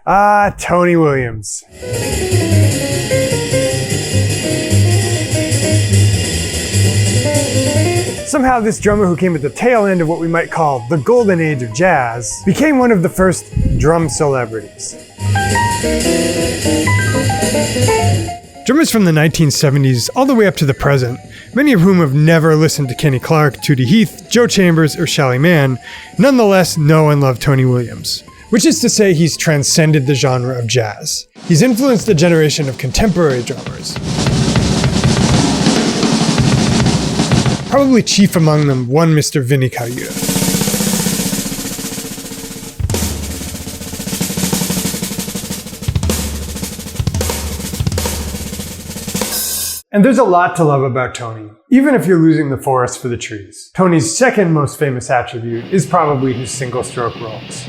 Tony Williams. Somehow this drummer who came at the tail end of what we might call the golden age of jazz became one of the first drum celebrities. Drummers from the 1970s all the way up to the present, many of whom have never listened to Kenny Clarke, Tootie Heath, Joe Chambers, or Shelly Manne, nonetheless know and love Tony Williams. Which is to say he's transcended the genre of jazz. He's influenced a generation of contemporary drummers. Probably chief among them, one Mr. Vinny Colaiuta. And there's a lot to love about Tony, even if you're losing the forest for the trees. Tony's second most famous attribute is probably his single-stroke rolls.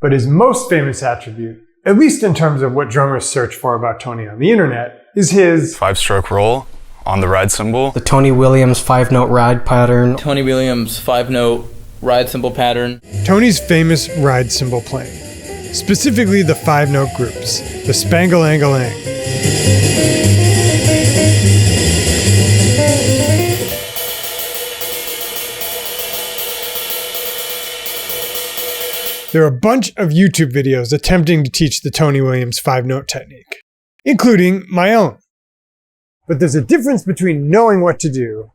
But his most famous attribute, at least in terms of what drummers search for about Tony on the internet, is his 5-stroke roll on the ride cymbal. The Tony Williams 5-note ride pattern. Tony Williams 5-note ride cymbal pattern. Tony's famous ride cymbal playing. Specifically the 5-note groups, the Spangle-Angle-Ang. There are a bunch of YouTube videos attempting to teach the Tony Williams 5-note technique, including my own. But there's a difference between knowing what to do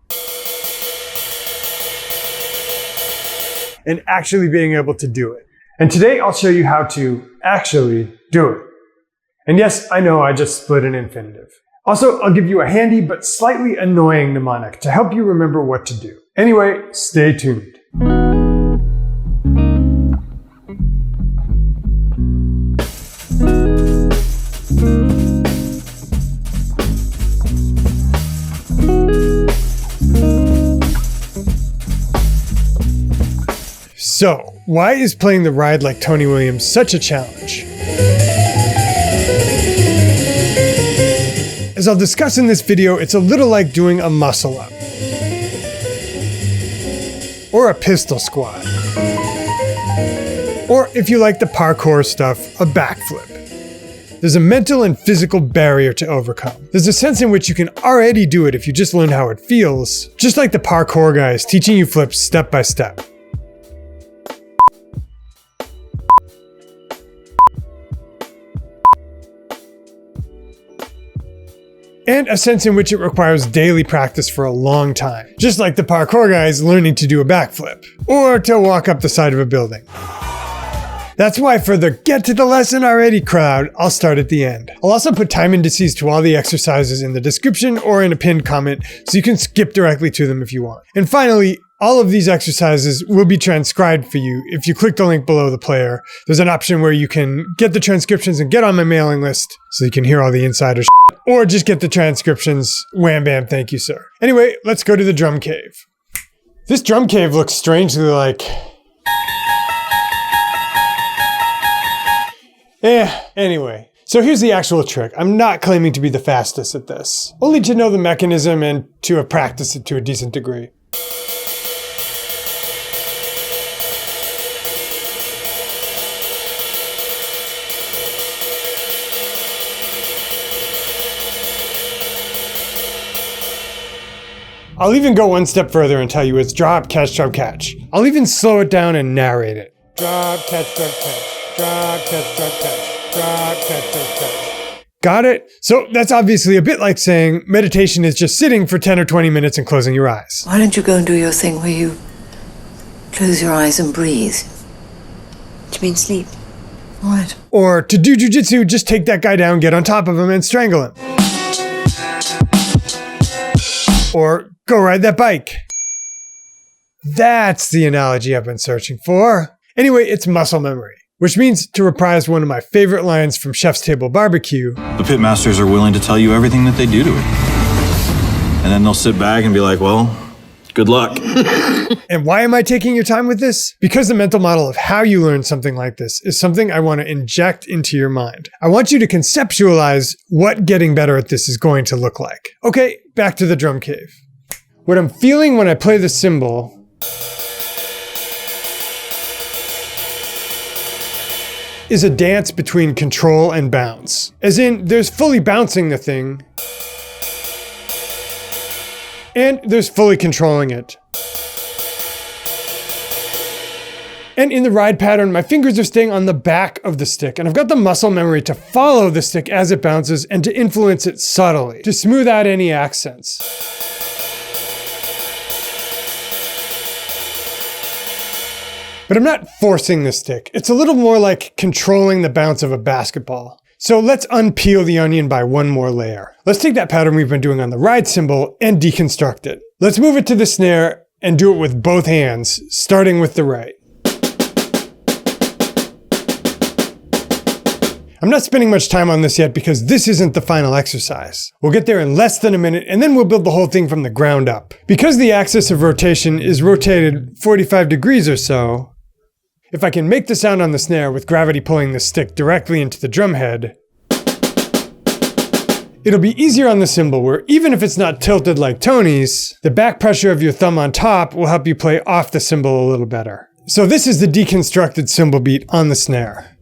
and actually being able to do it. And today I'll show you how to actually do it. And yes, I know I just split an infinitive. Also, I'll give you a handy but slightly annoying mnemonic to help you remember what to do. Anyway, stay tuned. So, why is playing the ride like Tony Williams such a challenge? As I'll discuss in this video, it's a little like doing a muscle up. Or a pistol squat. Or, if you like the parkour stuff, a backflip. There's a mental and physical barrier to overcome. There's a sense in which you can already do it if you just learn how it feels, just like the parkour guys teaching you flips step by step. And a sense in which it requires daily practice for a long time, just like the parkour guys learning to do a backflip, or to walk up the side of a building. That's why for the get to the lesson already crowd, I'll start at the end. I'll also put time indices to all the exercises in the description or in a pinned comment, so you can skip directly to them if you want. And finally, all of these exercises will be transcribed for you if you click the link below the player. There's an option where you can get the transcriptions and get on my mailing list so you can hear all the insider shit, or just get the transcriptions. Wham bam, thank you, sir. Anyway, let's go to the drum cave. This drum cave looks strangely like... Anyway. So here's the actual trick. I'm not claiming to be the fastest at this, only to know the mechanism and to have practiced it to a decent degree. I'll even go one step further and tell you it's drop, catch, drop, catch. I'll even slow it down and narrate it. Drop, catch, drop, catch. Drop, catch, drop, catch. Drop, catch, drop, catch. Got it? So that's obviously a bit like saying meditation is just sitting for 10 or 20 minutes and closing your eyes. Why don't you go and do your thing where you close your eyes and breathe? Do you mean sleep? What? Or to do jujitsu, just take that guy down, get on top of him, and strangle him. Or go ride that bike. That's the analogy I've been searching for. Anyway, it's muscle memory, which means to reprise one of my favorite lines from Chef's Table Barbecue. The pitmasters are willing to tell you everything that they do to it. And then they'll sit back and be like, well, good luck. And why am I taking your time with this? Because the mental model of how you learn something like this is something I want to inject into your mind. I want you to conceptualize what getting better at this is going to look like. Okay, back to the drum cave. What I'm feeling when I play the cymbal is a dance between control and bounce. As in, there's fully bouncing the thing, and there's fully controlling it. And in the ride pattern, my fingers are staying on the back of the stick, and I've got the muscle memory to follow the stick as it bounces and to influence it subtly, to smooth out any accents. But I'm not forcing the stick. It's a little more like controlling the bounce of a basketball. So let's unpeel the onion by one more layer. Let's take that pattern we've been doing on the ride cymbal and deconstruct it. Let's move it to the snare and do it with both hands, starting with the right. I'm not spending much time on this yet because this isn't the final exercise. We'll get there in less than a minute and then we'll build the whole thing from the ground up. Because the axis of rotation is rotated 45 degrees or so, if I can make the sound on the snare with gravity pulling the stick directly into the drum head, it'll be easier on the cymbal where even if it's not tilted like Tony's, the back pressure of your thumb on top will help you play off the cymbal a little better. So this is the deconstructed cymbal beat on the snare.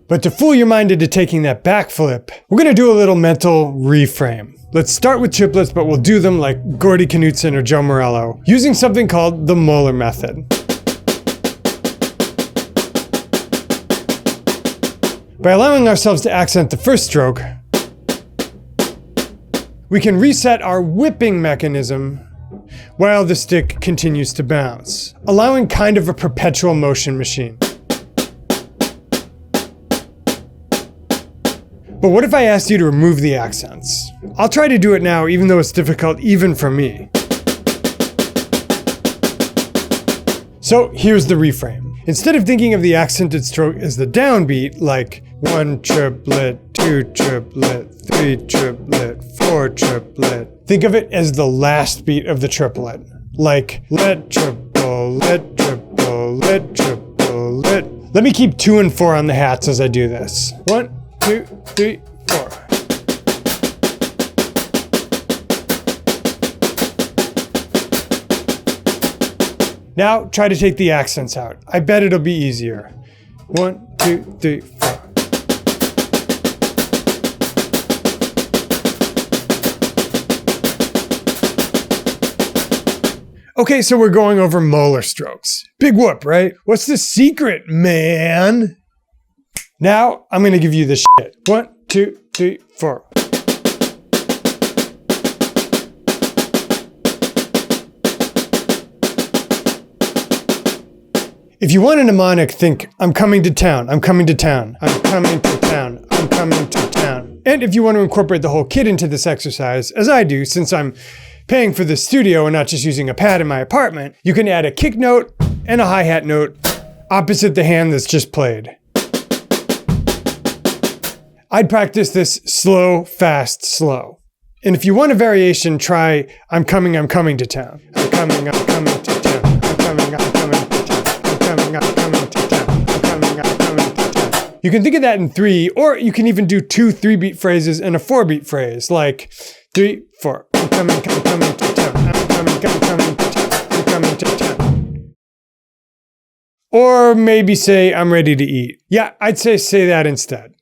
But to fool your mind into taking that backflip, we're going to do a little mental reframe. Let's start with triplets, but we'll do them like Gordy Knudsen or Joe Morello, using something called the Moeller method. By allowing ourselves to accent the first stroke, we can reset our whipping mechanism while the stick continues to bounce, allowing kind of a perpetual motion machine. But what if I asked you to remove the accents? I'll try to do it now, even though it's difficult even for me. So here's the reframe. Instead of thinking of the accented stroke as the downbeat, like 1 triplet, 2 triplet, 3 triplet, 4 triplet, think of it as the last beat of the triplet, like let triple, let triple, let triple, let. Let me keep 2 and 4 on the hats as I do this. 1, 2, 3, 4. Now try to take the accents out. I bet it'll be easier. 1, 2, 3, 4. Okay, so we're going over molar strokes. Big whoop, right? What's the secret, man? Now, I'm going to give you this shit. 1, 2, 3, 4. If you want a mnemonic, think, I'm coming to town, I'm coming to town, I'm coming to town, I'm coming to town. And if you want to incorporate the whole kit into this exercise, as I do, since I'm paying for this studio and not just using a pad in my apartment, you can add a kick note and a hi-hat note opposite the hand that's just played. I'd practice this slow, fast, slow. And if you want a variation, try I'm coming to town. I'm coming to town. I'm coming to town. I'm coming to town. I'm coming to town. You can think of that in 3, or you can even do 2 3-beat phrases and a 4-beat phrase, like 3, 4. I'm coming to town. I'm coming to town. I'm coming to town. Or maybe say I'm ready to eat. Yeah, I'd say that instead.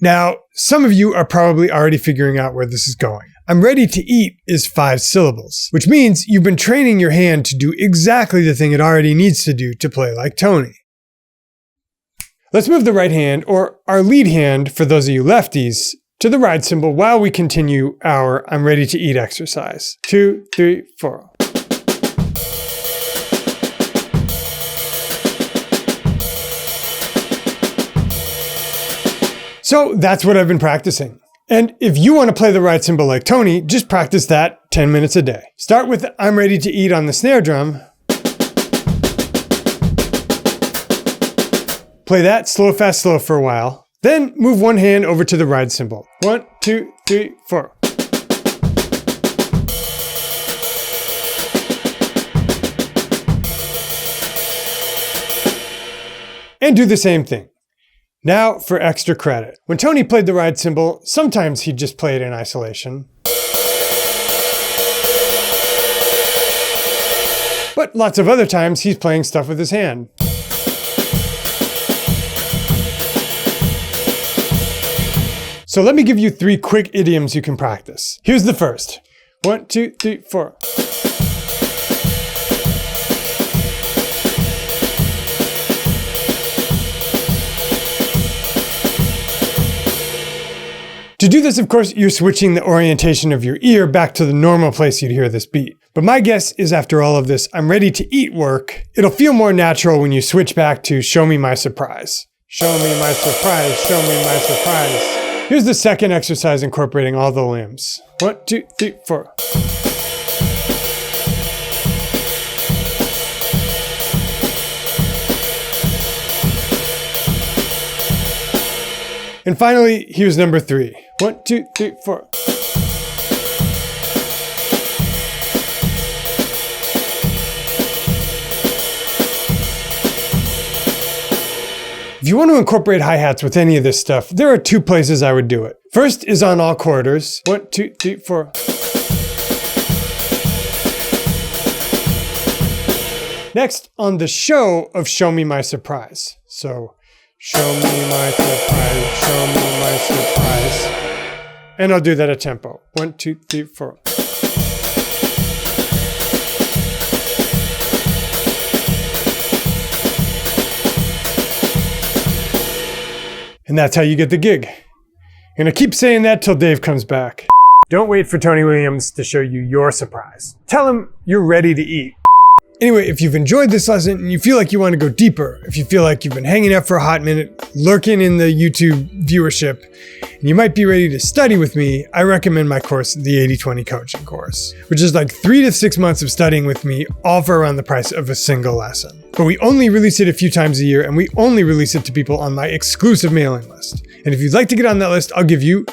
Now, some of you are probably already figuring out where this is going. I'm ready to eat is 5 syllables, which means you've been training your hand to do exactly the thing it already needs to do to play like Tony. Let's move the right hand, or our lead hand for those of you lefties, to the ride cymbal while we continue our I'm ready to eat exercise. 2, 3, 4. So that's what I've been practicing. And if you want to play the ride cymbal like Tony, just practice that 10 minutes a day. Start with I'm ready to eat on the snare drum. Play that slow, fast, slow for a while. Then move one hand over to the ride cymbal. 1, 2, 3, 4. And do the same thing. Now for extra credit. When Tony played the ride cymbal, sometimes he'd just play it in isolation. But lots of other times he's playing stuff with his hand. So let me give you 3 quick idioms you can practice. Here's the first. 1, 2, 3, 4. To do this, of course, you're switching the orientation of your ear back to the normal place you'd hear this beat. But my guess is after all of this I'm ready to eat work, it'll feel more natural when you switch back to show me my surprise. Show me my surprise, show me my surprise. Here's the second exercise incorporating all the limbs. 1, 2, 3, 4. And finally, here's number 3. 1, 2, 3, 4. If you want to incorporate hi-hats with any of this stuff, there are 2 places I would do it. First is on all quarters. 1, 2, 3, 4. Next, on the show of Show Me My Surprise. So, show me my surprise, show me my surprise. And I'll do that at tempo. 1, 2, 3, 4. And that's how you get the gig. I'm gonna keep saying that till Dave comes back. Don't wait for Tony Williams to show you your surprise. Tell him you're ready to eat. Anyway, if you've enjoyed this lesson and you feel like you want to go deeper, if you feel like you've been hanging out for a hot minute, lurking in the YouTube viewership, and you might be ready to study with me, I recommend my course, the 80/20 Coaching Course, which is like 3 to 6 months of studying with me, all for around the price of a single lesson. But we only release it a few times a year, and we only release it to people on my exclusive mailing list. And if you'd like to get on that list, I'll give you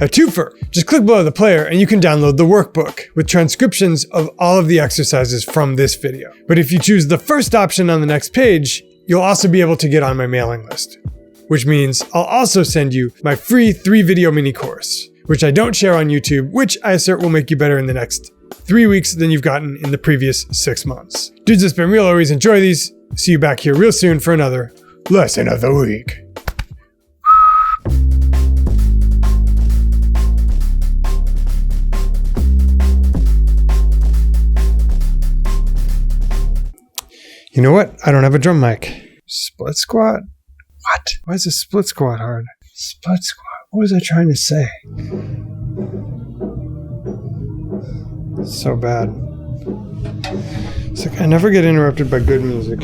a twofer. Just click below the player and you can download the workbook with transcriptions of all of the exercises from this video. But if you choose the first option on the next page, you'll also be able to get on my mailing list, which means I'll also send you my free 3-video mini course, which I don't share on YouTube, which I assert will make you better in the next 3 weeks than you've gotten in the previous 6 months. Dudes, it's been real. Always enjoy these. See you back here real soon for another lesson of the week. You know what? I don't have a drum mic. Split squat? What? Why is a split squat hard? Split squat. What was I trying to say? So bad. It's like I never get interrupted by good music.